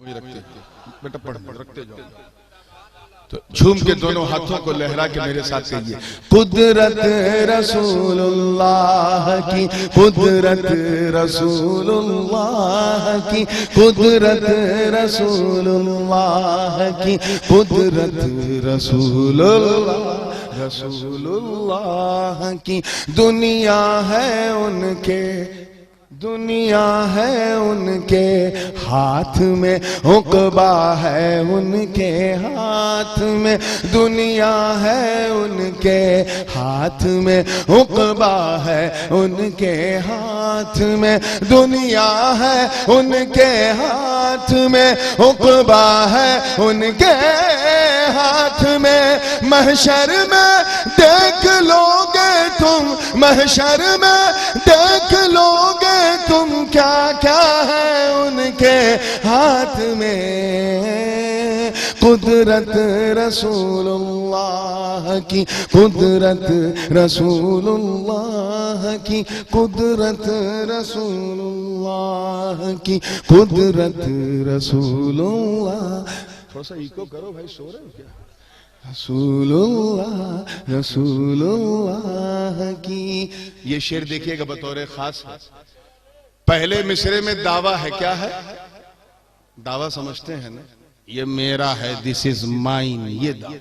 वही रखते बेटा, पढ़ रखते जाओ। तो झूम के दोनों हाथों को लहरा के मेरे साथ कहिए, कुदरत रसूलुल्लाह की, कुदरत रसूलुल्लाह की, कुदरत रसूलुल्लाह की, कुदरत रसूलुल्लाह की। दुनिया है उनके, दुनिया है उनके हाथ में, उक़बा है उनके हाथ में। दुनिया है उनके हाथ में, उक़बा है उनके हाथ में। दुनिया है उनके हाथ में, उक़बा है उनके हाथ में। महशर में देख लोगे तुम, महशर में देख लोगे तुम क्या क्या है उनके हाथ में। कुदरत रसूलुल्लाह की, कुदरत रसूलुल्लाह की, कुदरत रसूलुल्लाह की, कुदरत रसूलुल्लाह। थोड़ा सा इको करो भाई, सो रहे हो क्या? रसूलुल्लाह रसूलुल्लाह की। ये शेर देखिएगा बतौर खास। पहले मिसरे में दावा है, क्या है दावा? समझते हैं ना, ये मेरा है, दिस इज माइन, ये दावा।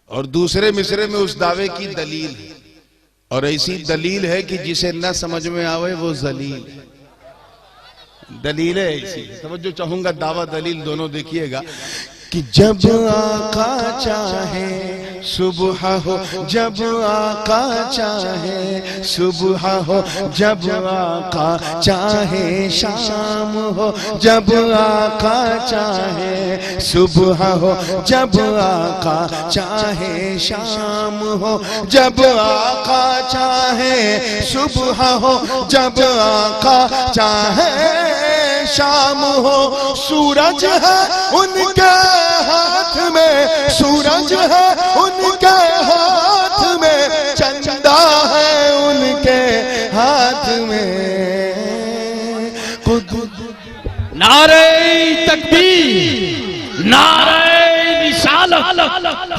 और दूसरे मिसरे में उस दावे की दलील है, और ऐसी दलील है कि जिसे न समझ में आवे वो जलील। दलील है ऐसी, समझो चाहूंगा, दावा दलील दोनों देखिएगा कि जब आका चाहे सुबह हो, जब आका चाहे सुबह हो, जब आका चाहे शाम हो, जब आका चाहे सुबह हो, जब आका चाहे शाम हो, जब आका चाहे सुबह हो, जब आका चाहे शाम हो। सूरज है उनके हाथ में, सूरज है उनके हाथ में, चंदा है उनके हाथ में। नारे तकबीर, नारे रिसालत,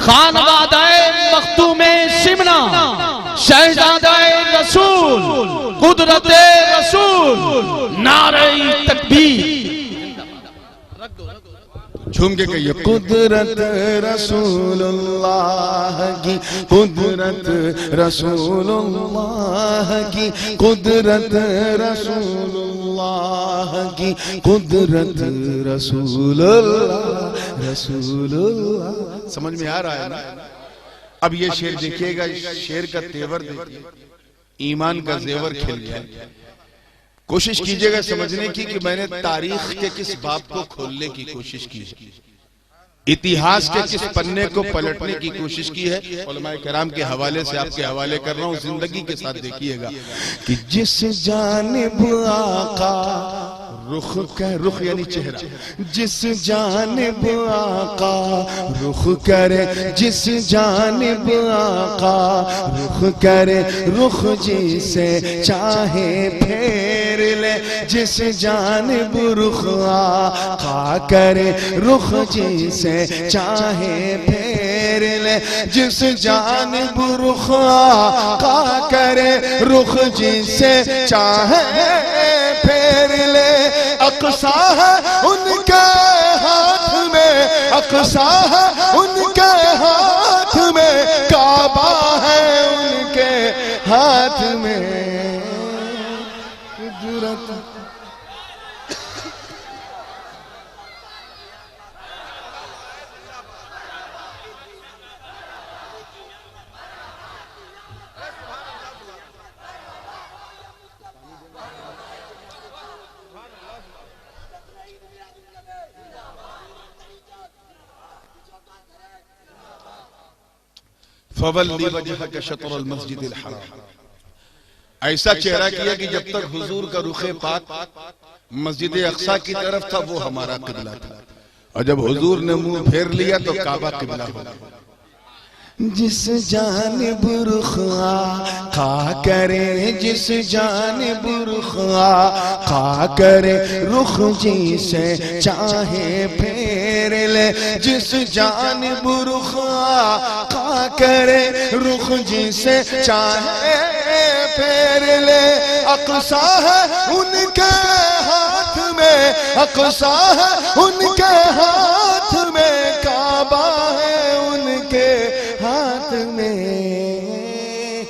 खानवादाए मखदूमे सिमना, शहजादाए रसूल, कुदरते रसूल, नारे तकबीर। झूम के कहिए, कुदरत रसूलुल्लाह की, कुदरत रसूलुल्लाह की, कुदरत रसूलुल्लाह की, कुदरत रसूलुल्लाह रसूलुल्लाह। समझ में आ रहा है ना? अब ये शेर देखिएगा, शेर का तेवर देखिए, ईमान का जेवर खिल गया। कोशिश कीजिएगा समझने की कि मैंने तारीख के किस बाब को खोलने की कोशिश की है, इतिहास के किस पन्ने को पलटने की कोशिश की है। उलमाए किराम के हवाले से आपके हवाले कर रहा हूं, जिंदगी के साथ देखिएगा कि जिस जानिब आका रुख का, रुख यानी चेहरा, जिस जानिब आका रुख करे, जिस जानिब आका रुख करे, रुख जिसे चाहे फेर ले, जिस जानिब रुख आका करे, रुख जिसे चाहे फेर ले, जिस जानिब रुख आका करे, रुख जिसे चाहे फेर ले। अक़सा है उनके हाथ में, अक़सा है उनके हाथ में, काबा है उनके हाथ में। कुदरत फवल्ली वजहक शत्रुल मस्जिदिल हराम। ऐसा चेहरा किया कि जब तक हुजूर का रुखे पाक मस्जिद अक्सा की तरफ था वो हमारा किबला था, और जब हुजूर ने मुंह फेर लिया तो काबा किबला हो गया। जिस जानिब रुख आका करे, जिस जानिब रुख आका करे, रुख जिसे चाहे फेर ले। जिस जानिब रुख आका करे, रुख जिसे चाहे फेर ले। अक़सा है उनके हाथ में, अक़सा है उनके हाथ में, काबा है उनके हाथ में।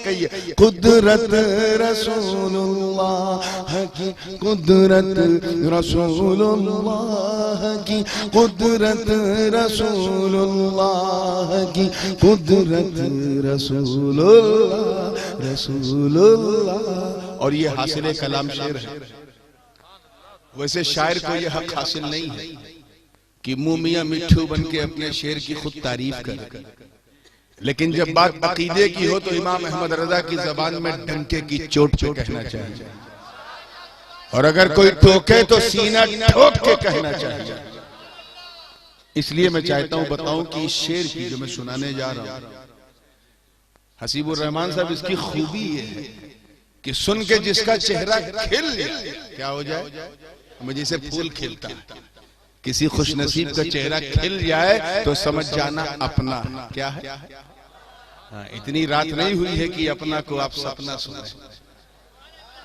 कहिए कुदरत रसूलुल्लाह की, कुदरत रसूलुल्लाह की, कुदरत रसूलुल्लाह की, कुदरत रसूलुल्लाह, रसूलुल्लाह। और ये हासिल कलाम शेर है। वैसे शायर को ये हक हासिल नहीं है कि मुंह मियां मिट्ठू बन के अपने शेर की खुद तारीफ करे, लेकिन जब बात अकीदे की हो तो इमाम अहमद रजा की जबान में डंके की चोट पे कहना चाहिए, और अगर कोई टोके तो सीना ठोक के कहना चाहिए। इसलिए मैं चाहता हूं बताऊं कि इस शेर की जो मैं सुनाने जा रहा हूं, हसीबुर रहमान साहब, इसकी खूबी ये है कि सुन के जिसका चेहरा खिल जाए, क्या हो जाए, मुझे से फूल खिलता, किसी खुशनसीब का चेहरा खिल जाए तो समझ जाना अपना क्या है। हाँ, इतनी रात नहीं हुई है कि अपना को आप सपना सुने,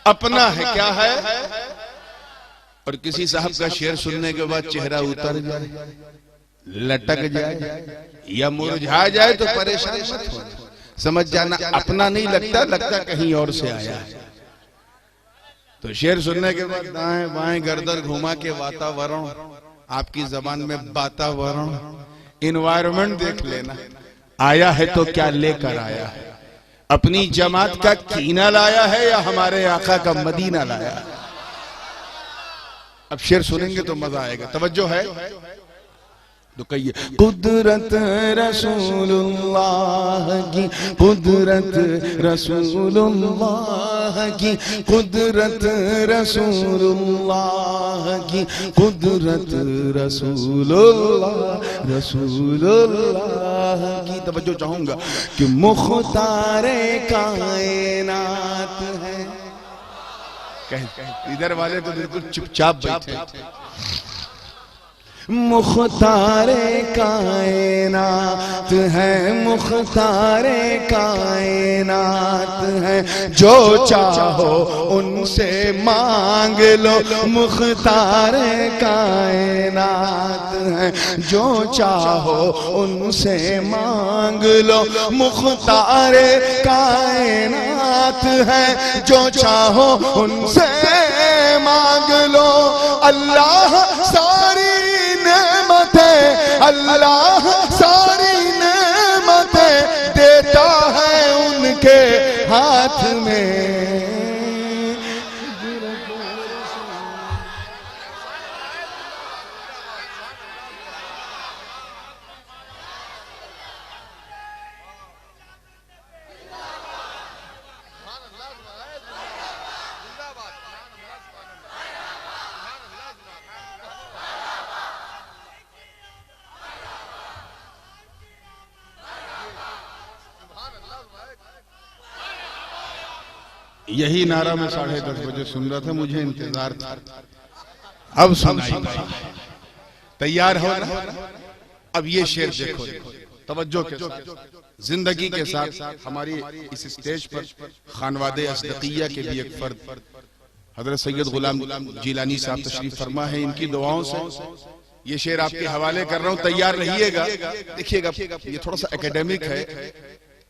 अपना है क्या है। और किसी साहब का शेर सुनने के बाद चेहरा उतर जाए, लटक जाए या मुरझा जाए तो परेशान मत हो, समझ जाना अपना नहीं लगता, लगता कहीं और से आया है। तो शेर सुनने के बाद दाएं बाएं गर्दन घुमा के वातावरण, आपकी जबान में वातावरण, इन्वायरमेंट देख लेना। आया है तो क्या लेकर आया है, अपनी जमात का कीना लाया है या हमारे आका का मदीना लाया है। अब शेर सुनेंगे तो मजा आएगा, तवज्जो है तो कहिए कुदरत रसूलुल्लाह की, कुदरत रसूलुल्लाह की, कुदरत रसूलुल्लाह की, कुदरत रसूलुल्लाह, रसूलुल्लाह की। तवज्जो चाहूंगा कि मुख्तारे कायनात है। इधर वाले तो बिल्कुल चुपचाप बैठे। मुख्तारे कायनात है, मुख्तारे कायनात है, जो चाहो उनसे मांग लो। मुख्तारे कायनात है, जो चाहो उनसे मांग लो। मुख्तारे कायनात है, जो चाहो उनसे मांग लो। अल्लाह सारी नेमतें, अल्लाह सारी नेमतें देता है उनके हाथ में। यही नारा मैं 10:30 बजे सुन रहा था, मुझे इंतजार था, अब सुनाई देगा। तैयार हो ना? अब ये शेर देखो, तवज्जो के साथ, जिंदगी के साथ। हमारी इस स्टेज पर खानवादे असदकिया के भी एक फर्द हजरत सैयद गुलाम जिलानी साहब तशरीफ फरमा है। इनकी दुआओं से ये शेर आपके हवाले कर रहा हूं, तैयार रहिएगा। देखिएगा, ये थोड़ा सा एकेडमिक है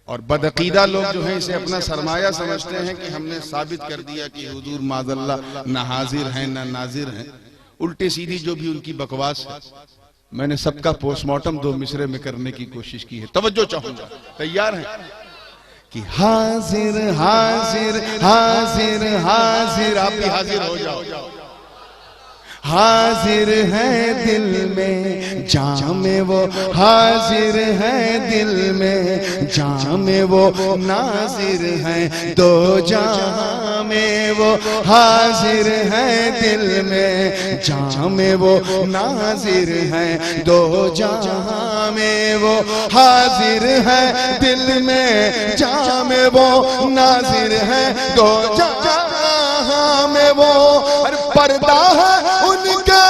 और बदअकीदा लोग जो हैं इसे अपना सरमाया समझते हैं कि हमने साबित कर दिया कि हुजूर माज़अल्लाह ना हाजिर हैं ना नाजिर हैं। उल्टी सीधी जो भी उनकी बकवास है, मैंने सबका पोस्टमार्टम 2 मिसरे में करने की कोशिश की है। तवज्जो चाहूंगा, तैयार हैं कि हाजिर हाजिर हाजिर हाजिर, आप भी हाजिर हो जाओ। हाजिर है दिल में जामे वो, हाजिर है दिल में जामे वो, नाजिर है दो जहां में वो, हाजिर है दिल में जामे वो, नाजिर है दो जहां में वो, हाजिर है दिल में जामे वो, नाजिर है दो जहां में वो। अरे पर्दा है उनके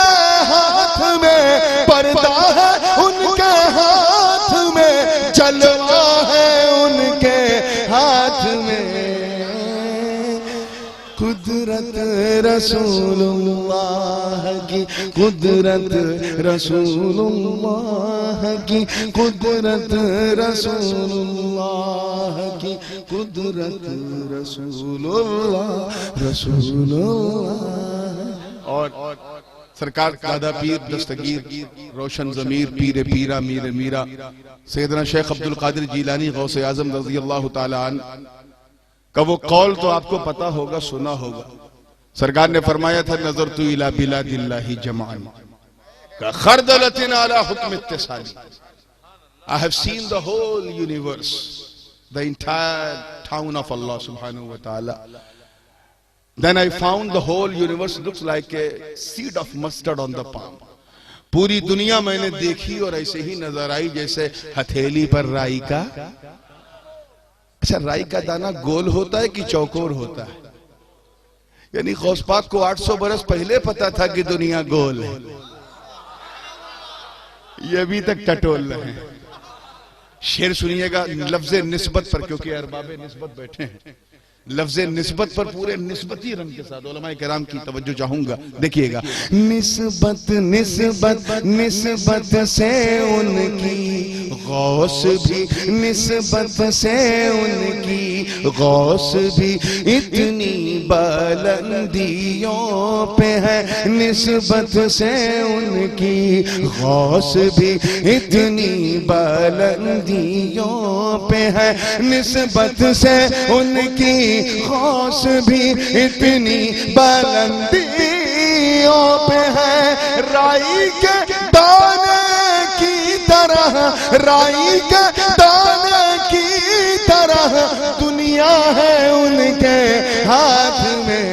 हाथ में, पर्दा है उनके हाथ में, जलवा है उनके हाथ में। कुदरत रसूलुल्लाह की, कुदरत रसूलुल्लाह की, कुदरत रसूलुल्लाह की, कुदरत रसूलुल्लाह, रसूलुल्लाह। और सरकार दादा पीर दस्तगीर रोशन जमीर पीर पीरा मीर मीरा सैयदना शेख अब्दुल कादिर जीलानी गौसे आजम रज़ी अल्लाह तआला अन्हु का वो कौल तो आपको पता होगा, सुना होगा। सरकार ने फरमाया था, नजर तू इला बिलादिल्लाहि जमान का खरदलतिन अला हुक्म इत्तिसाली। I have seen the whole universe, the entire town of Allah subhanahu wa ta'ala. Then I found the whole universe looks like a seed of mustard on the palm. पूरी दुनिया मैंने देखी और ऐसे ही नजर आई जैसे हथेली पर राई का। अच्छा, राई का दाना गोल होता है कि चौकोर होता है? यानी गौस पाक को 800 बरस पहले पता था कि दुनिया गोल है, ये अभी तक टटोल रहे हैं। शेर सुनिएगा लफ्ज़े निस्बत पर, क्योंकि अरबाबे निस्बत बैठे हैं। लफ्ज़े निस्बत पर पूरे निस्बती रंग के साथ उलमाए किराम की तवज्जो चाहूंगा, देखिएगा। निस्बत निस्बत निस्बत से उनकी गौस भी, निस्बत से उनकी गौस भी इतनी बुलंदियों पे है, निस्बत से उनकी गौस भी इतनी बुलंदियों पे है, निस्बत से उनकी गौस भी इतनी बुलंदियों पे है। राई के दाने की तरह, राई के दाने की तरह दुनिया है उनके हाथ में।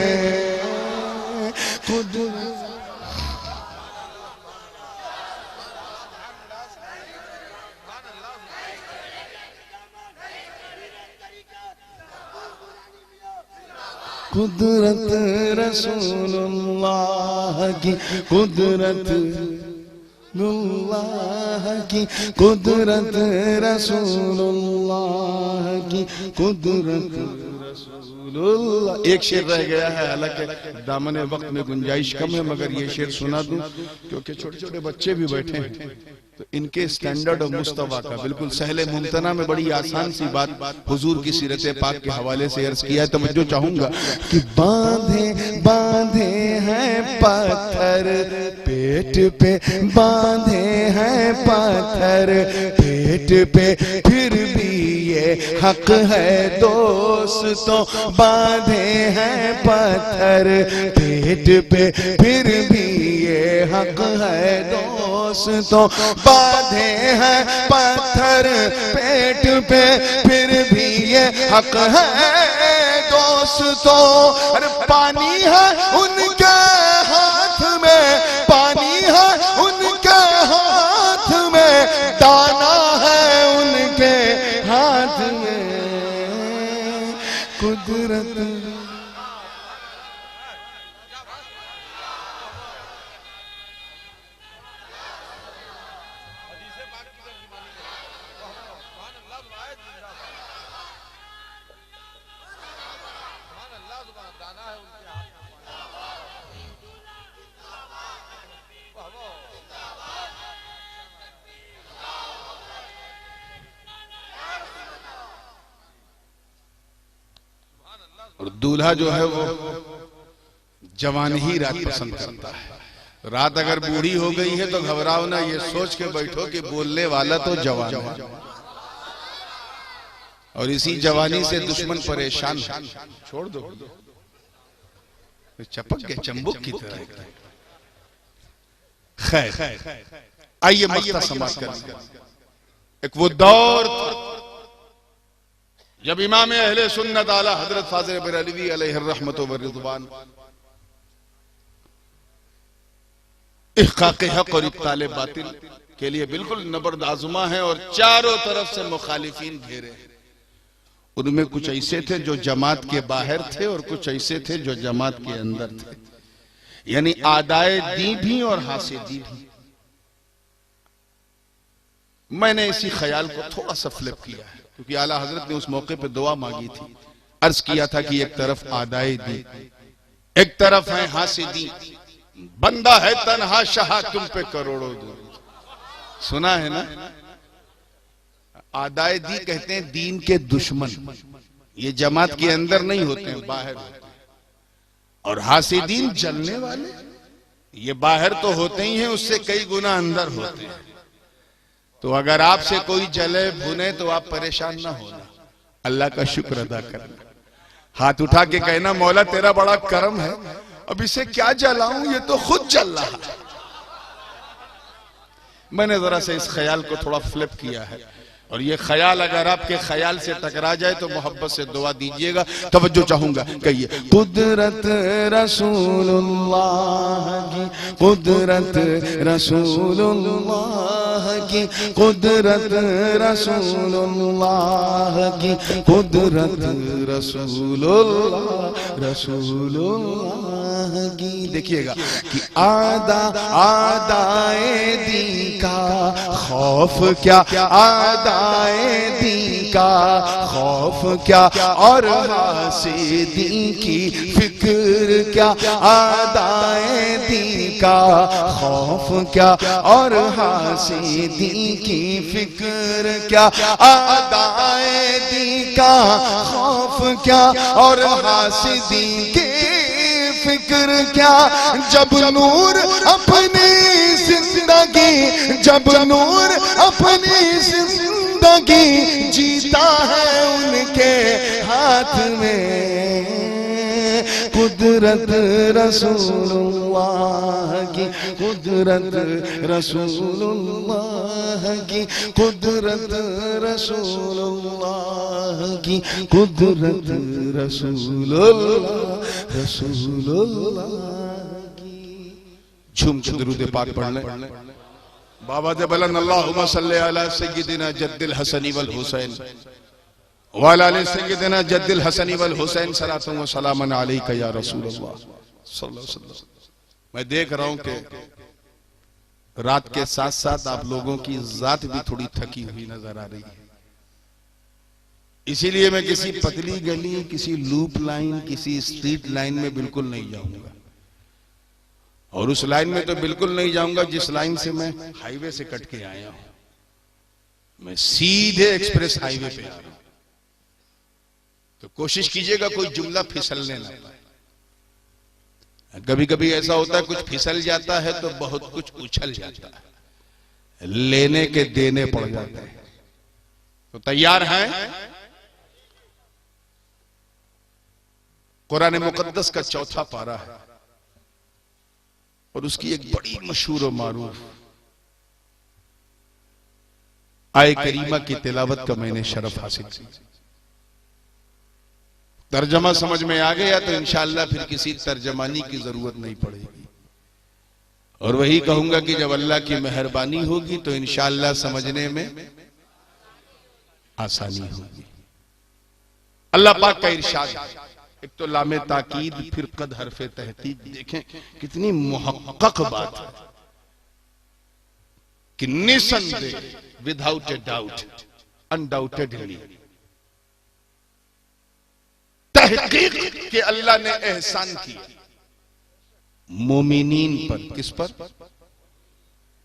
कुदरत रसूलुल्लाह की, कुदरत अल्लाह की, कुदरत रसूलुल्लाह की, कुदरत रसूलुल्लाह। एक शेर रह गया है, हालांकि दामन वक्त में गुंजाइश कम है, मगर ये शेर सुना दूं क्योंकि छोटे छोटे बच्चे भी बैठे हैं, तो इनके स्टैंडर्ड और मुस्तवा का बिल्कुल सहले मुमतना में बड़ी आसान सी बात हुजूर की सीरत पाक के हवाले से अर्ज किया है। तो मैं जो चाहूंगा कि बांधे बांधे हैं पत्थर पेट पे, बांधे हैं पत्थर पेट पे, फिर भी ये हक है दोस्तों, बांधे हैं पत्थर पेट पे, फिर भी ये हक है दोस्तों, बांधे हैं पत्थर पेट पे, फिर भी ये हक है दोस्तों। अरे पानी है उनके हाथ में, पानी है उनके हाथ में, दाना है उनके हाथ में। कुदरत और दूल्हा जो है वो जवान ही रात पसंद करता है। रात अगर बूढ़ी हो गई है तो घबराओ ना, ये सोच के बैठो कि बोलने वाला तो जवान है और इसी जवानी से दुश्मन परेशान है। छोड़ दो, चपक के चंबुक की तरह खैर, आइए मक्ता समाप्त करें। एक वो दौर था जब इमाम अहले सुन्नत आला हजरत फाज़िल बरेलवी अलैहि रहमत व रिज़वान इहक़ाक़ हक़ और इब्ताल बातिल के लिए बिल्कुल नबर्द-आज़मा है और चारों तरफ से मुखालिफिन घेरे हैं। उनमें कुछ ऐसे थे जो जमात के बाहर थे और कुछ ऐसे थे जो जमात के अंदर थे, यानी आदाए दी भी और हासिदी भी। मैंने इसी ख्याल को थोड़ा सा फ्लिप किया है क्योंकि आला हजरत ने उस मौके पे दुआ मांगी थी। अर्ज किया था कि एक तरफ आदाए दी, एक तरफ है हासिदी, बंदा है तन्हा शाह तुम पे करोड़ों दो। सुना है ना? आदाए दी कहते हैं दीन के दुश्मन, ये जमात के अंदर नहीं होते हैं, बाहर होते हैं। और हासिदीन जलने वाले, ये बाहर तो होते ही हैं, उससे कई गुना अंदर होते हैं। तो अगर आपसे कोई जले भुने तो आप परेशान ना होना, अल्लाह का शुक्र अदा करना, हाथ उठा के कहना मौला तेरा बड़ा करम है, अब इसे क्या जलाऊं, ये तो खुद जल रहा है। मैंने जरा से इस ख्याल को थोड़ा फ्लिप किया है और ये ख्याल अगर आपके ख्याल से टकरा जाए तो मोहब्बत से दुआ दीजिएगा। तवज्जो चाहूंगा, कहिए कुदरत रसूलुल्लाह की, कुदरत रसूलुल्लाह की, कुदरत रसूलुल्लाह की, कुदरत रसूलुल्लाह की। देखिएगा कि आदाए दी का खौफ क्या, आदाए दी का खौफ क्या, और हासिदी की फिक्र क्या, आदाए दी का खौफ क्या, और हासिदी की फिक्र क्या, आदाए दी का खौफ क्या, और हासिदी की फिक्र क्या। जब नूर अपनी जिंदगी, जब नूर अपनी जिंदगी जीता है उनके हाथ में, कुदरत रसूलुल्लाह की, कुदरत रसूलुल्लाह की, कुदरत रसूलुल्लाह की, कुदरत रसूलुल्लाह की। झूम के दुरूद पाक पढ़ लें। बाबा दे बुलंद अल्लाहुम्मा सल्ली अला सय्यिदिना जद्दिल हसन वल हुसैन व अला आलि सय्यिदिना जद्दिल हसन वल हुसैन सलातुन व सलामुन अलैका या रसूलल्लाह सल्लल्लाहु अलैहि वसल्लम। मैं देख रहा हूं कि रात के साथ साथ आप लोगों की जात भी थोड़ी थकी हुई नजर आ रही है, इसीलिए मैं किसी पतली गली, किसी लूप लाइन, किसी स्ट्रीट लाइन में बिल्कुल नहीं जाऊंगा। और उस लाइन में तो बिल्कुल नहीं जाऊंगा जिस लाइन से मैं हाईवे से कट के आया हूं। मैं सीधे एक्सप्रेस हाईवे पे आ रहा हूं, तो कोशिश कीजिएगा कोई जुमला फिसलने ना पाए। कभी कभी ऐसा होता है कुछ फिसल जाता है तो बहुत कुछ उछल जाता है, लेने के देने पड़ जाते हैं। तो तैयार हैं? कुरान मुकद्दस का चौथा पारा है और उसकी एक बड़ी मशहूर और मारूफ आय करीमा की तिलावत का मैंने शरफ हासिल किया। तर्जमा समझ में आ गया तो इंशाअल्लाह फिर किसी तर्जमानी की जरूरत नहीं पड़ेगी। और वही कहूंगा कि जब अल्लाह की मेहरबानी होगी तो इंशाअल्लाह समझने में आसानी होगी। अल्लाह पाक का इरशाद, एक तो लामे ताकीद, फिर कद हरफे तहकीक। देखें कितनी मुहक्कक बात है कि निसंदेह, विदाउट ए डाउट, अनडाउटेडली, तहकीक के अल्लाह ने एहसान किया मोमिनीन पर। किस पर?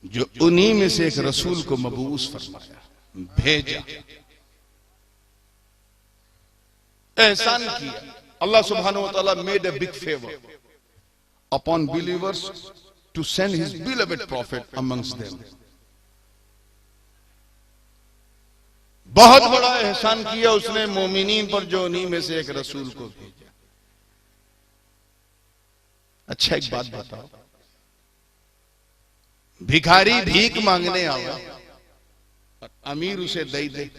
जो उन्हीं में से एक रसूल को मबूस फरमाया, भेजा, एहसान किया। Allah subhanahu wa ta'ala made a big favor upon believers to send his beloved prophet amongst them. बहुत बड़ा एहसान किया उसने मोमिनीन पर जो उन्हीं में से एक रसूल को भेजा। अच्छा एक बात बताओ, भिखारी भीख मांगने आवा और अमीर उसे दे दे,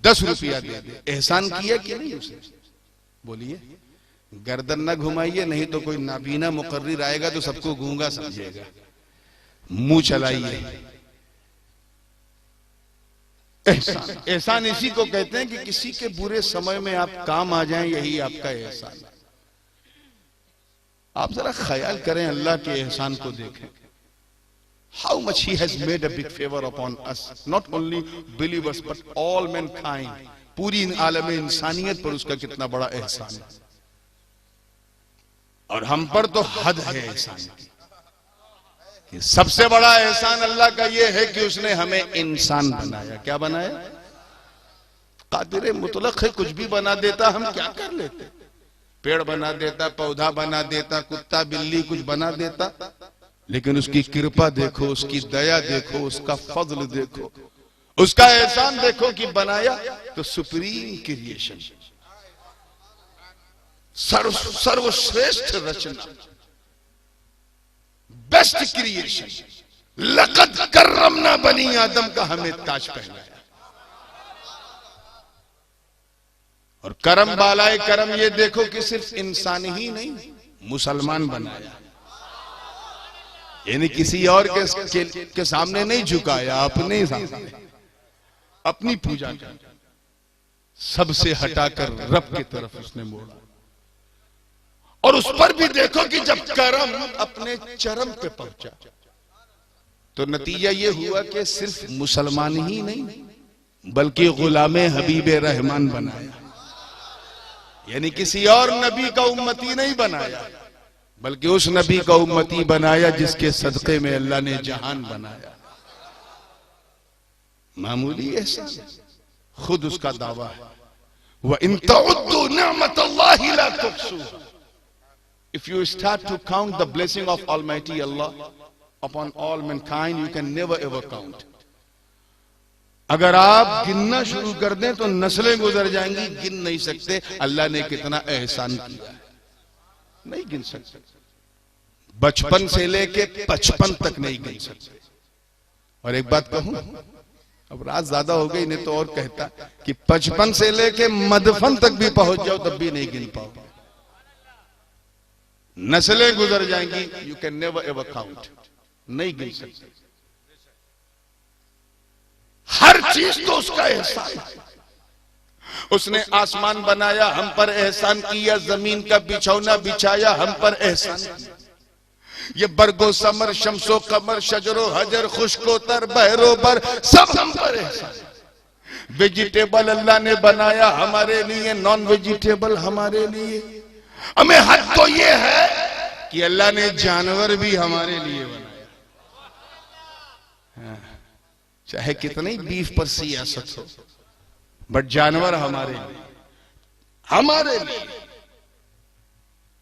10 रुपया दे दे, एहसान किया कि नहीं उसे? बोलिए। गर्दन न घुमाइए, नहीं तो कोई नाबीना मुकर्रिर आएगा तो सबको गूंगा समझेगा। मुंह चलाइए। एहसान, एहसान इसी को कहते हैं कि किसी के बुरे समय में आप काम आ जाएं, यही आपका एहसान है। आप जरा ख्याल करें, अल्लाह के एहसान को देखें। How much he has made a big favour upon us, not only believers but all Mankind. पूरी आलम इंसानियत पर उसका कितना बड़ा एहसान है। और हम पर तो हद है एहसान की। सबसे बड़ा एहसान अल्लाह का यह है कि उसने हमें इंसान बनाया। क्या बनाया? कादिर मुतलक है, कुछ भी बना देता, हम क्या कर लेते? पेड़ बना देता, पौधा बना देता, कुत्ता बिल्ली कुछ बना देता, लेकिन उसकी कृपा देखो, उसकी दया देखो, उसका फजल देखो, उसका एहसान देखो कि बनाया तो सुप्रीम क्रिएशन, सर्वश्रेष्ठ रचना, बेस्ट क्रिएशन। लक़द कर्रमना बनी आदम का हमें ताज पहनाया। और करम बालाए करम ये देखो कि सिर्फ इंसान ही नहीं, मुसलमान बनाया। यानी किसी और के सामने नहीं झुकाया, अपने सामने अपनी पूजा कर, सबसे हटाकर रब की तरफ उसने मोड़ा। और उस पर भी देखो कि जब करम अपने चरम पे पहुंचा तो नतीजा ये हुआ कि सिर्फ मुसलमान ही नहीं बल्कि गुलामे हबीब रहमान बनाया। यानी किसी और नबी का उम्मती नहीं बनाया, बल्कि उस नबी का उम्मती बनाया जिसके सदक़े में अल्लाह ने जहान बनाया। मामूली एहसान, खुद उसका दावा है, व इन तउद्दू निअमतल्लाहि ला तुहसूहा। If you start to count the blessing of Almighty Allah upon all mankind, you can never ever count. अगर आप गिनना शुरू कर दें तो नस्लें गुजर जाएंगी, गिन नहीं सकते अल्लाह ने कितना एहसान किया, नहीं गिन सकते। बचपन से लेके 55 तक नहीं गिन सकते। और एक बात कहूं, अब रात ज्यादा हो गई, नहीं तो और कहता कि 55 से लेके मदफन तक भी पहुंच जाओ तब भी नहीं गिन पाओ। नस्लें गुजर जाएंगी, you can never ever count, नहीं गिन सकते। हर चीज तो उसका एहसान है। उसने आसमान बनाया, हम पर एहसान किया, जमीन का बिछौना बिछाया, हम पर एहसान किया। ये बरगो समर, शम्सो कमर, शजरो हजर, खुशकोतर, बहरोबर, सब हम पर एहसान। वेजिटेबल अल्लाह ने बनाया हमारे लिए, नॉन वेजिटेबल हमारे लिए। हमें हद तो ये है कि अल्लाह ने जानवर भी हमारे लिए बनाया। चाहे कितनी बीफ पर सियासत हो, बट जानवर हमारे लिए, हमारे लिए।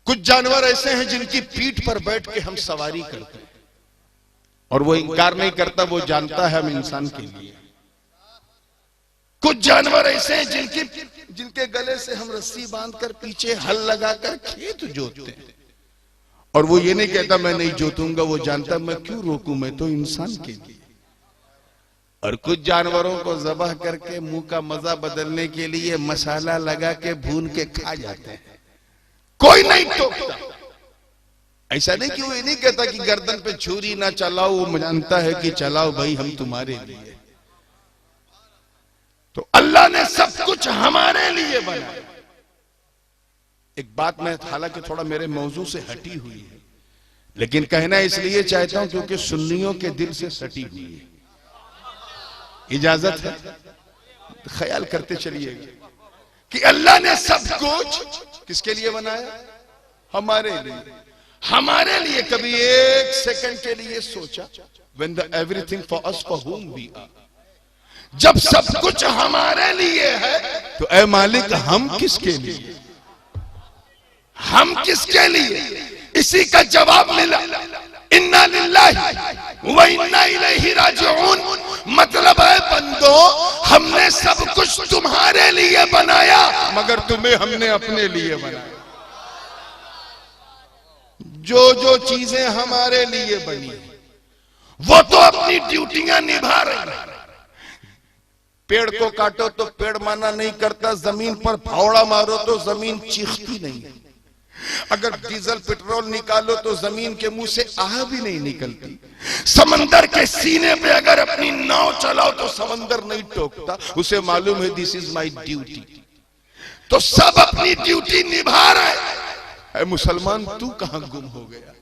कुछ जानवर ऐसे हैं जिनकी पीठ पर बैठ के हम सवारी करते हैं और वो इनकार नहीं करता, वो जानता है हम इंसान के लिए। कुछ जानवर ऐसे हैं जिनके गले से हम रस्सी बांधकर पीछे हल लगाकर खेत जोतते हैं और वो ये नहीं कहता मैं नहीं जोतूंगा, वो जानता मैं क्यों रोकूं, मैं तो इंसान के लिए। और कुछ जानवरों को ज़बह करके मुंह का मजा बदलने के लिए मसाला लगा के भून के खा जाते हैं, कोई नहीं टोकता। ऐसा नहीं कि वो ये नहीं कहता कि गर्दन पे छुरी ना चलाओ, वो जानता है कि चलाओ भाई, हम तुम्हारे लिए। तो अल्लाह ने सब कुछ हमारे लिए बनाया। एक बात मैं, हालांकि थोड़ा मेरे मौजू से हटी हुई है, लेकिन कहना इसलिए चाहता हूं क्योंकि सुन्नियों के दिल से सटी हुई है। इजाजत है? ख्याल करते चलिएगा कि अल्लाह ने सब कुछ किसके लिए बनाया? हमारे लिए। हमारे लिए कभी एक सेकंड के लिए सोचा? When the everything for us for whom we are, जब सब कुछ हमारे लिए है तो ऐ मालिक हम किसके लिए, हम किसके लिए? इसी का जवाब मिला, इन्ना लिल्लाहि व इन्ना इलैहि राजिऊन। मतलब है बंदो, हमने सब कुछ तुम्हारे लिए बनाया मगर तुम्हें हमने अपने लिए बनाया। जो जो चीजें हमारे लिए बनी वो तो अपनी ड्यूटियां निभा रहे हैं। पेड़ को काटो तो पेड़ माना नहीं करता, जमीन पर फावड़ा मारो तो जमीन चीखती नहीं। अगर डीजल पेट्रोल निकालो तो जमीन के मुंह से आह भी नहीं निकलती। समंदर के सीने पे अगर अपनी नाव चलाओ तो समंदर नहीं टोकता, उसे मालूम है दिस इज माई ड्यूटी। तो सब अपनी ड्यूटी निभा रहे। मुसलमान तू कहां गुम हो गया?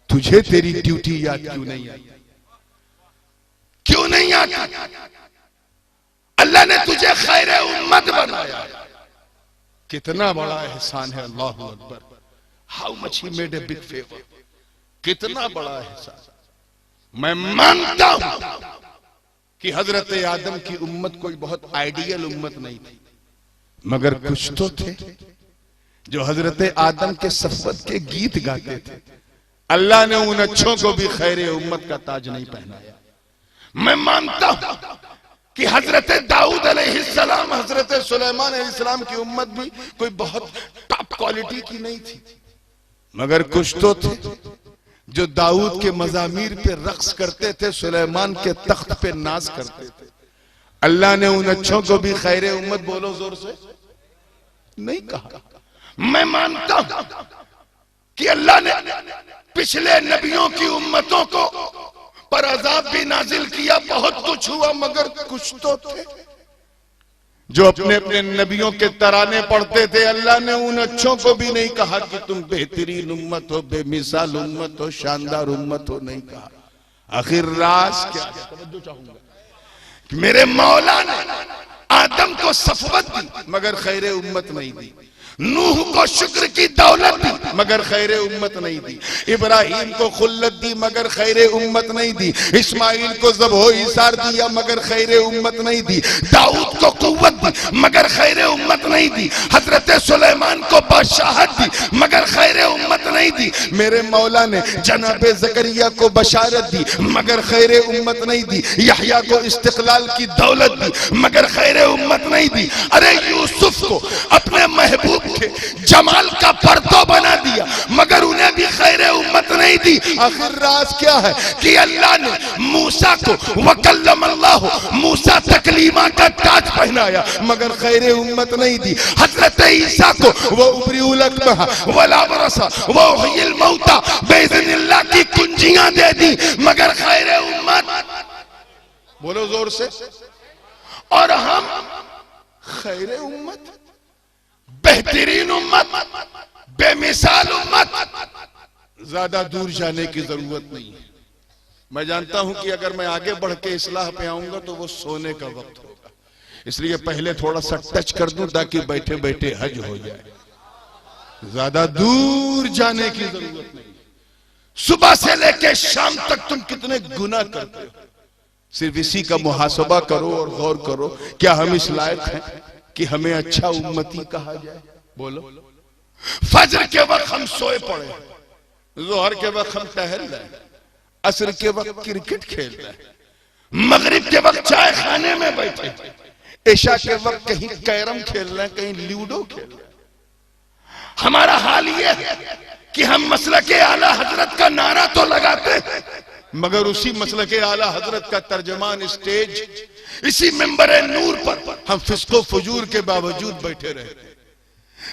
तुझे तेरी ड्यूटी याद क्यों नहीं आई? क्यों नहीं आती? अल्लाह ने तुझे खैर उम्मत बनाया। कितना बड़ा एहसान है। अल्लाहु Akbar. How much he made a big favour. कितना बड़ा एहसान। मैं मानता हूं कि हजरत आदम की उम्मत कोई बहुत आइडियल उम्मत नहीं थी, मगर कुछ तो थे जो हजरत आदम के सफ़वत के गीत गाते थे। अल्लाह ने उन अच्छों को भी खैर उम्मत का ताज नहीं पहनाया। मैं मानता हूं कि हजरत दाऊद अलैहिस्सलाम, हजरत सुलेमान अलैहिस्सलाम की उम्मत भी कोई बहुत टॉप क्वालिटी की नहीं थी, मगर कुछ तो थे जो दाऊद के मजामीर पे रक्स करते थे, सुलेमान के तख्त पे नाज करते थे। अल्लाह ने उन अच्छों को भी खैर उम्मत, बोलो जोर से, नहीं कहा। मैं मानता हूं कि अल्लाह ने पिछले नबियों की उम्मतों को पर अजाब भी नाजिल किया, बहुत कुछ हुआ, मगर कुछ तो थे जो अपने अपने नबियों के तराने पढ़ते थे। अल्लाह ने उन अच्छों को भी नहीं कहा कि तुम बेहतरीन उम्मत हो, बेमिसाल उम्मत हो, शानदार उम्मत हो, नहीं कहा। आखिर राज क्या है? समझो चाहूंगा कि मेरे मौला ने आदम को सफ़वत दी मगर खैर उम्मत नहीं दी। नूह को शुक्र की दौलत दी मगर खैर उम्मत नहीं दी। इब्राहिम को खुल्लत दी मगर खैर उम्मत नहीं दी। इस्माइल को ज़बहो इसार दिया मगर खैर उम्मत नहीं दी। दाऊद को कुव्वत दी मगर खैर उम्मत नहीं दी। हजरत सुलेमान को बादशाहत दी मगर खैर उम्मत नहीं दी। मेरे मौला ने जनाबे ज़करिया को बशारत दी मगर खैर उम्मत नहीं दी। यहया को इस्तिक़लाल की दौलत दी मगर खैर उम्मत नहीं दी। अरे यूसुफ को अपने महबूब जमाल का पर्दो बना दिया मगर उन्हें भी खैर उम्मत नहीं दी। आखिर राज क्या है कि अल्लाह ने मूसा को वकल्लम अल्लाह, मूसा तकलीमा का ताज पहनाया मगर खैर उम्मत नहीं दी। हजरत ईसा को वो उबरीउल अकमह वला बरसा वो हुयल मौता बेइज़्निल्लाह की कुंजियां दे दी मगर खैर उम्मत, बोलो जोर से। और हम खैर उम्मत, बेहतरीन उम्मत, बेमिसाल उम्मत, ज्यादा दूर जाने की जरूरत नहीं है। मैं जानता हूं कि अगर मैं आगे बढ़ के इस्लाह पे आऊंगा तो वो सोने का वक्त होगा, इसलिए पहले थोड़ा सा टच कर दूं ताकि बैठे बैठे हज हो जाए। ज्यादा दूर जाने की जरूरत नहीं। सुबह से लेके शाम तक तुम कितने गुनाह करते हो, सिर्फ इसी का मुहासबा करो और गौर करो। क्या हम इस लायक हैं कि हमें अच्छा उम्मती कहा जाए? बोलो। फजर के वक्त हम सोए पड़े, जोहर के वक्त हम टहल रहे, असर के वक्त क्रिकेट खेल रहे, मगरिब के वक्त चाय खाने में बैठे, इशा के वक्त कहीं कैरम खेल रहे, कहीं लूडो खेल रहे। हमारा हाल यह है कि हम मसलके आला हजरत का नारा तो लगाते हैं मगर उसी मसलके आला हजरत का तर्जमान स्टेज, इसी मिंबर नूर पर हम फिस्को फजूर के बावजूद बैठे रहते हैं।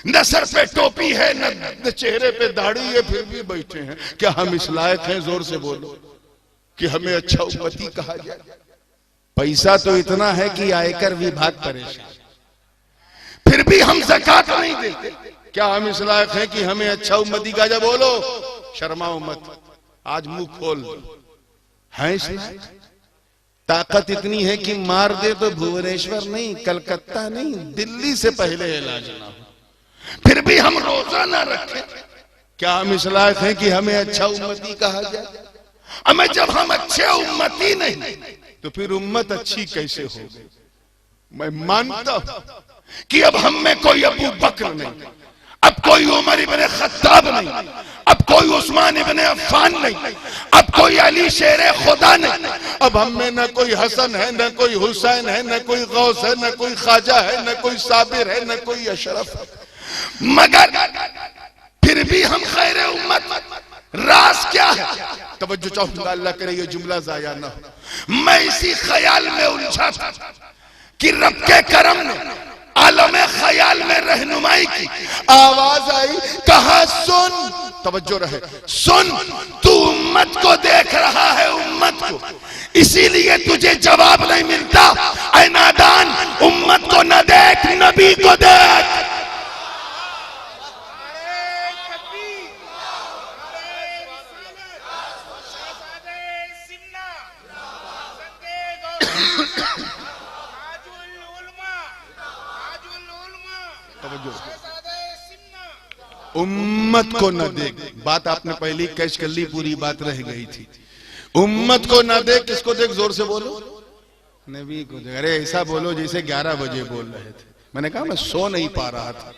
न सर पे टोपी है न चेहरे पे दाढ़ी है, फिर भी बैठे हैं। क्या हम इस लायक हैं, जोर से बोलो, कि हमें अच्छा उम्मती कहा जाए? पैसा तो इतना है कि आयकर विभाग परेशान, फिर भी हम ज़कात नहीं देते। क्या हम इस लायक हैं कि हमें अच्छा उम्मती कहा जाए? बोलो, शर्माओ मत, आज मुंह खोल है। इस लायक ताकत इतनी है कि मार दे तो भुवनेश्वर नहीं, कलकत्ता नहीं, दिल्ली से पहले इलाज ना हो, फिर भी हम रोजा ना रखें। क्या हम इस लायक हैं कि हमें अच्छा उम्मती कहा जाए? हमें जब हम अच्छे उम्मती नहीं तो फिर उम्मत अच्छी कैसे हो? मैं मानता हूं कि अब हम में कोई अबू बकर नहीं, अब कोई उमर इब्ने खत्ताब नहीं, अब कोई उस्मान इब्ने अफ़्फ़ान नहीं, अब कोई अली शेर खुदा नहीं, अब हम में न कोई हसन है, न कोई हुसैन है, न कोई गौस है, न कोई ख्वाजा है, न कोई साबिर है, न कोई अशरफ है, मगर फिर भी हम खैर उम्मत। राज क्या है तवज्जो चाहूंगा, अल्लाह करे ये जुमला जाया ना हो। मैं इसी ख्याल में उलझा था कि रब के करम ने आलम ख्याल में रहनुमाई की। आवाज आई, कहा सुन, तवज्जो रहे, सुन, तू उम्मत को देख रहा है, उम्मत को, इसीलिए तुझे जवाब नहीं मिलता। ऐ नादान, उम्मत को न देख, नबी को देख। उम्मत को न देख, बात आपने पहली कैच कर ली, पूरी बात रह गई थी। उम्मत को न देख, किसको देख? जोर से बोलो, नबी को देख। अरे ऐसा बोलो जैसे 11 बजे बोल रहे थे। मैंने कहा मैं सो नहीं पा रहा था।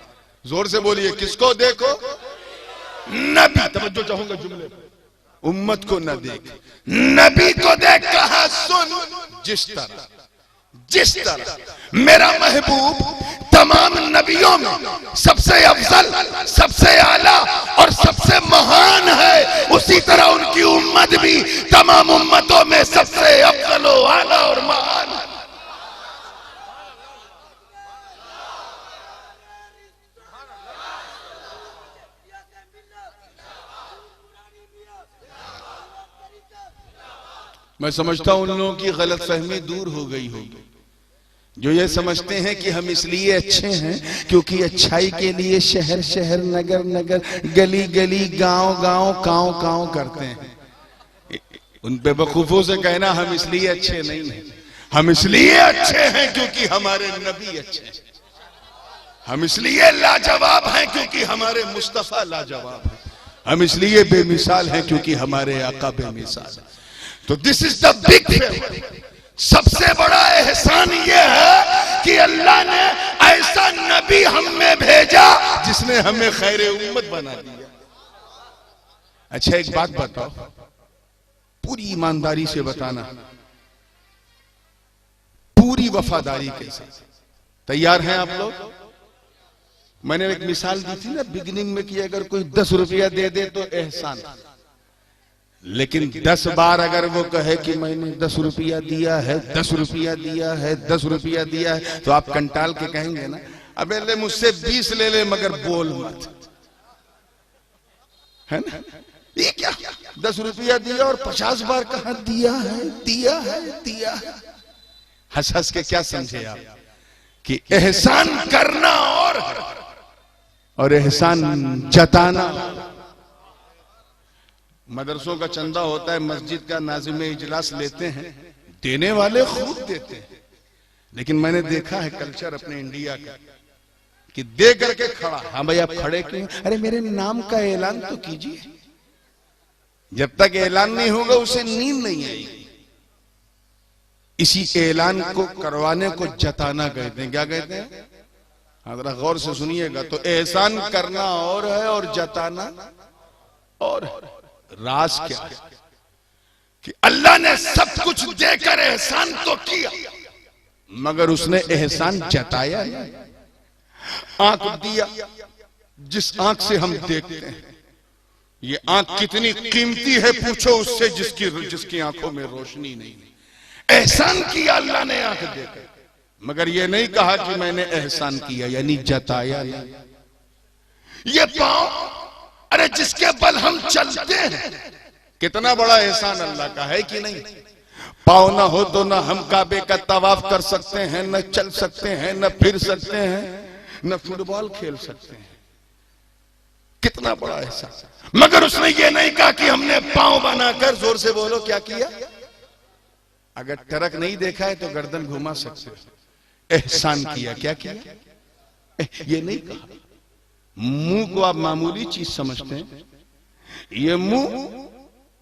जोर से बोलिए, किसको देखो? नबी। तवज्जो चाहूंगा जुमले, उम्मत को न देख, नबी को देख। कहा सुन, जिस तरह मेरा महबूब तमाम नबियों में सबसे अफजल, सबसे आला और सबसे महान है, उसी तरह उनकी उम्मत भी तमाम उम्मतों में सबसे अफजल, आला और महान है। मैं समझता हूं उन लोगों की गलतफहमी दूर हो गई होगी जो ये समझते हैं कि हम इसलिए अच्छे हैं क्योंकि अच्छाई के लिए शहर शहर, नगर नगर, गली गली, गांव गांव, कांव कांव करते हैं। उन बेवकूफों से कहना हम इसलिए अच्छे नहीं हैं, हम इसलिए अच्छे हैं क्योंकि हमारे नबी अच्छे हैं, हम इसलिए लाजवाब हैं क्योंकि हमारे मुस्तफा लाजवाब हैं, हम इसलिए बेमिसाल हैं क्योंकि हमारे आका बेमिसाल है। तो this is the big favour. सबसे बड़ा एहसान यह है कि अल्लाह ने ऐसा नबी हम में भेजा जिसने हमें खैर उम्मत बना दिया। अच्छा एक बात बताओ, पूरी ईमानदारी से बताना, पूरी वफादारी के साथ, तैयार हैं आप लोग? मैंने एक मिसाल दी थी ना बिगिनिंग में कि अगर कोई 10 रुपया दे दे तो एहसान, लेकिन 10 बार अगर वो कहे कि मैंने 10 रुपया दिया है, 10 रुपया दिया है, 10 रुपया दिया है, तो आप कंटाल के कहेंगे ना, अबे ले मुझसे 20 ले ले मगर बोल मत, है ना? ये क्या 10 रुपया दिया और 50 बार कहा दिया है, दिया है, दिया है। हंस हंस के क्या समझे आप कि एहसान करना और एहसान जताना। मदरसों का चंदा होता है, मस्जिद का नाज़िम इजलास लेते हैं, देने वाले खूब देते हैं, लेकिन मैंने देखा है कल्चर अपने इंडिया का कि दे करके खड़ा, हाँ भाई आप खड़े क्यों? अरे मेरे नाम का ऐलान तो कीजिए। जब तक ऐलान नहीं होगा उसे नींद नहीं आएगी। इसी ऐलान को करवाने को जताना कहते हैं। क्या कहते हैं? जरा गौर से सुनिएगा। तो एहसान करना और है और जताना और है। राज क्या है कि अल्लाह ने सब कुछ देकर एहसान तो किया, मगर उसने एहसान जताया नहीं। आंख दिया, जिस आंख से हम देखते हैं, ये आंख कितनी कीमती है पूछो उससे जिसकी आंखों में रोशनी नहीं। एहसान किया अल्लाह ने आंख देकर, मगर ये नहीं कहा कि मैंने एहसान किया, यानी जताया नहीं। ये पांव, अरे जिसके बल हम चलते हैं, कितना बड़ा एहसान अल्लाह का है कि नहीं? पाँव ना हो तो ना हम काबे का तवाफ कर सकते हैं, न चल सकते हैं, न फिर सकते हैं, न फुटबॉल खेल सकते हैं। कितना बड़ा एहसान। मगर उसने ये नहीं कहा कि हमने पाँव बनाकर, जोर से बोलो क्या किया? अगर ट्रक नहीं देखा है तो गर्दन घुमा सकते हो। एहसान किया। क्या किया? ये नहीं कहा। मुंह को आप मामूली चीज समझते हैं, ये मुंह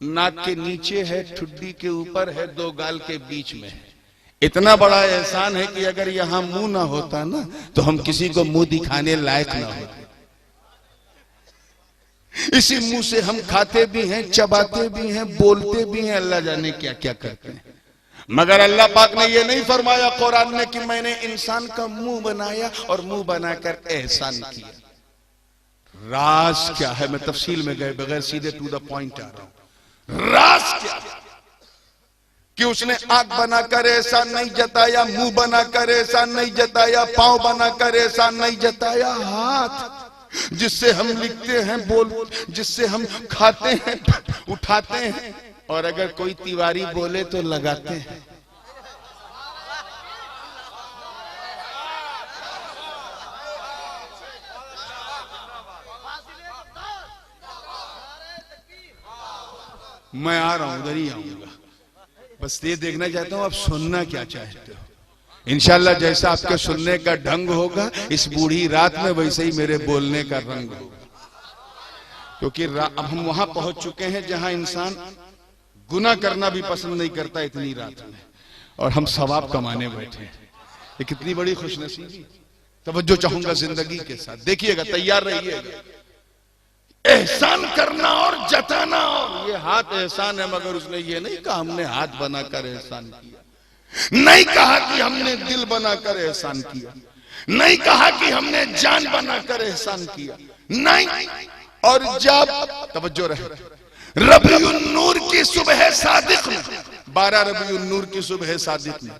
नाक के नीचे है, ठुड्डी के ऊपर है, 2 गाल के बीच में है। इतना बड़ा एहसान है कि अगर यहां मुंह ना होता ना तो हम किसी को मुंह दिखाने लायक ना होते। इसी मुंह से हम खाते भी हैं, चबाते भी हैं, बोलते भी हैं, अल्लाह जाने क्या क्या करते हैं। मगर अल्लाह पाक ने यह नहीं फरमाया कुरान में कि मैंने इंसान का मुंह बनाया और मुंह बनाकर एहसान किया। राज क्या है? मैं तफसील में गए बगैर सीधे टू द पॉइंट आ रहा हूं। राज क्या कि उसने आंख बनाकर एहसान नहीं जताया, मुंह बनाकर एहसान नहीं जताया, पांव बनाकर एहसान नहीं जताया, हाथ जिससे हम लिखते हैं, बोल जिससे हम खाते हैं, उठाते हैं, और अगर कोई तिवारी बोले तो लगाते हैं। मैं आ रहा हूं, उधर ही आऊंगा, बस ये देखना चाहता हूं आप सुनना क्या चाहते हो। इंशाल्लाह जैसा आपके सुनने का ढंग होगा इस बूढ़ी रात में, वैसे ही मेरे बोलने का रंग होगा। क्योंकि अब हम वहां पहुंच चुके हैं जहां इंसान गुनाह करना भी पसंद नहीं करता इतनी रात में, और हम सवाब कमाने बैठे हैं। ये कितनी बड़ी खुशनसीबी। तवज्जो चाहूंगा जिंदगी के साथ, देखिएगा, तैयार रहिएगा। एहसान करना और जताना, और ये हाथ एहसान है, मगर उसने ये नहीं कहा हमने हाथ बनाकर एहसान किया, नहीं कहा कि हमने दिल बनाकर एहसान किया, नहीं कहा कि हमने जान बनाकर एहसान किया, नहीं। और जब तवज्जो रहे, रबीउन नूर की सुबह सादिक में, 12 रबीउन नूर की सुबह सादिक में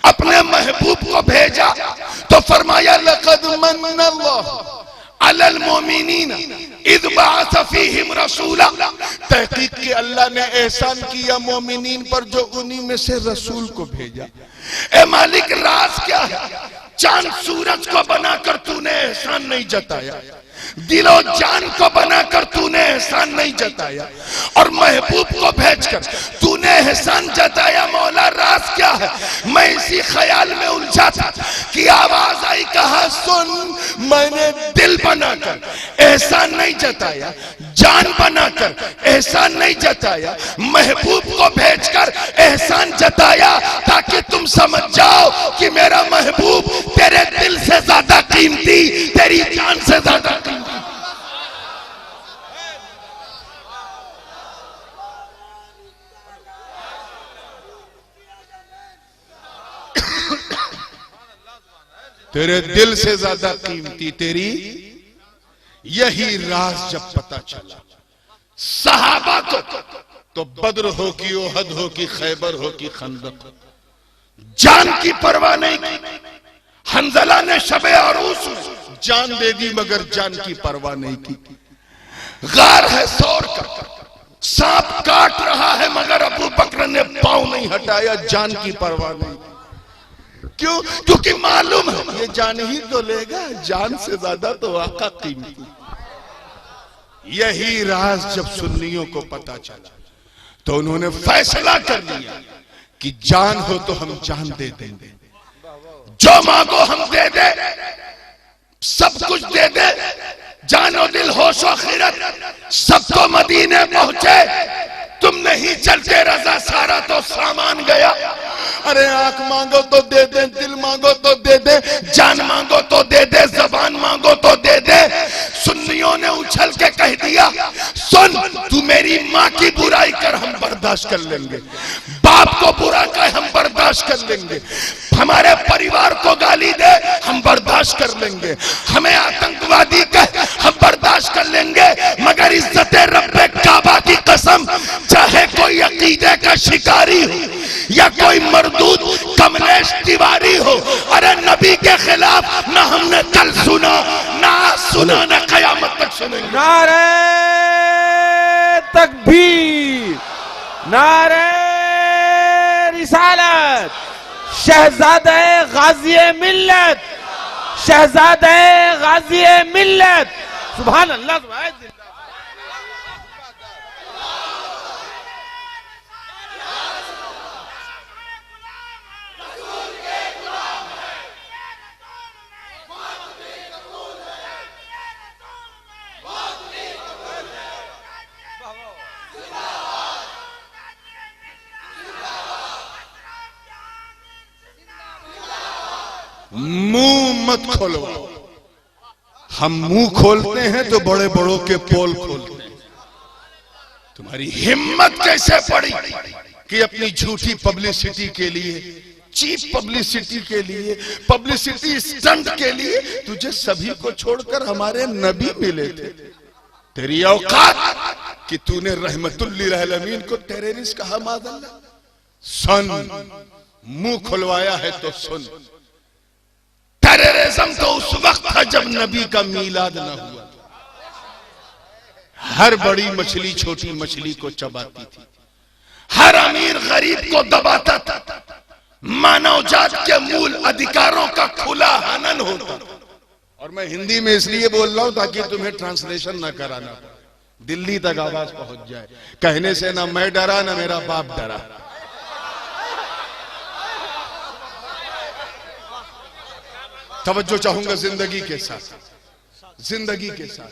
अपने महबूब को भेजा तो फरमाया लक़द मन्नल्लाहु अलल मोमिनीन इज़ बअस फ़ीहिम रसूला। तहकीक के अल्लाह ने एहसान किया मोमिनीन पर जो उन्हीं में से रसूल को भेजा। ए मालिक, राज क्या है? चांद सूरज को बनाकर तूने एहसान नहीं जताया, दिलो जान को बनाकर तूने एहसान नहीं जताया, और महबूब को भेजकर तूने एहसान जताया। मौला, राज क्या है? मैं इसी ख्याल में उलझा था कि आवाज आई, कहा सुन, मैंने दिल बनाकर एहसान नहीं जताया, जान बनाकर एहसान नहीं जताया, महबूब को भेजकर एहसान जताया, ताकि तुम समझ जाओ कि मेरा महबूब तेरे दिल से ज्यादा कीमती, तेरी जान से ज्यादा कीमती। तेरे दिल से ज्यादा कीमती तेरी, यही राज जब पता चला सहाबा को, तो बद्र हो कि ओहद हो कि खैबर हो कि खंदक, जान की परवाह नहीं की। हंजला ने शबे अरूस जान दे दी, मगर जान की परवाह नहीं की। गार है सौर का, सांप काट रहा है, मगर अबू बकर ने पांव नहीं हटाया, जान की परवाह नहीं। क्यों? क्योंकि मालूम है ये जान ही तो लेगा, जान से ज्यादा तो आका कीमती। यही राज जब सुन्नियों को पता चला तो उन्होंने फैसला कर लिया कि जान हो तो हम जान दे देंगे, जो मांगो हम दे दे, सब कुछ दे दे, जानो दिल होशो खैरत सबको मदीने पहुंचे। तुम नहीं चलते रजा, सारा तो सामान गया। अरे आंख मांगो तो दे दे, दिल मांगो तो दे दे, जान मांगो तो दे दे, जबान मांगो तो दे दे। सुन्नियों ने उछल के कह दिया, सुन, तू मेरी माँ की बुराई कर, हम बर्दाश्त कर लेंगे, बाप को बुरा कह, हम बर्दाश्त कर लेंगे, हमारे परिवार को गाली दे, हम बर्दाश्त कर लेंगे, हमें आतंकवादी कह, हम बर्दाश्त कर लेंगे, मगर इज्जत रब्बे काबा की कसम, चाहे कोई अकीदे का शिकारी हो या कोई मरदूद कमलेश तिवारी हो, अरे नबी के खिलाफ ना हमने कल सुना, ना सुना, ना कयामत तक सुनेंगे। नारे तकबीर, नारे रिसालत, शहजादे गाजी मिल्लत, शहजादे गाजी मिल्लत, सुभान अल्लाह, सुभान अल्लाह। मुंह मत खोलो। हम मुंह खोलते हैं तो बड़े बड़ों के पोल खोलते हैं। तुम्हारी हिम्मत कैसे पड़ी कि अपनी झूठी पब्लिसिटी के लिए, चीप पब्लिसिटी के लिए, पब्लिसिटी स्टंट के लिए तुझे सभी को छोड़कर हमारे नबी मिले थे। तेरी औकात कि तूने रहमतुल लिल आलमीन को टेररिस्ट कहा। मादल्ला सुन, मुंह खुलवाया है तो सुन। टेररिज्म तो उस वक्त था जब नबी का मीलाद ना हुआ। हर बड़ी मछली छोटी मछली को चबाती थी, हर अमीर गरीब को दबाता था, मानव जात के मूल अधिकारों का खुला हनन होता। और मैं हिंदी में इसलिए बोल रहा हूं ताकि तुम्हें ट्रांसलेशन ना कराना पड़े, दिल्ली तक आवाज पहुंच जाए। कहने से ना मैं डरा ना मेरा बाप डरा। तवज्जो चाहूंगा जिंदगी के साथ, जिंदगी के साथ।